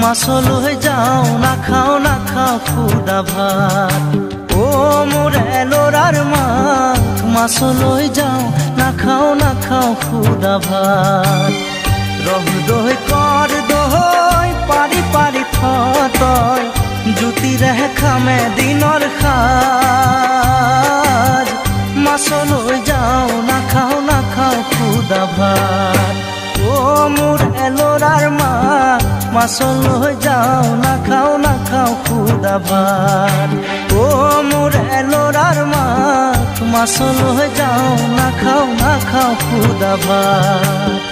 মাছলৈ যাওঁ নাখাওঁ খুদা ভাত। ও মোৰ এলৰাৰ মাক মাছলৈ যাওঁ নাখাওঁ খুদা ভাত। ৰহ দৈ কৰ দৈ পাৰি পাৰি থতই জুতিৰে খামে দিনৰ সাজ। মাছলৈ যাওঁ নাখাওঁ খুদা ভাত। ও মোৰ এলৰাৰ মাক মাছলৈ যাওঁ নাখাওঁ খুদা ভাত। ও মোৰ এলৰাৰ মাক মাছলৈ যাওঁ নাখাওঁ খুদা ভাত।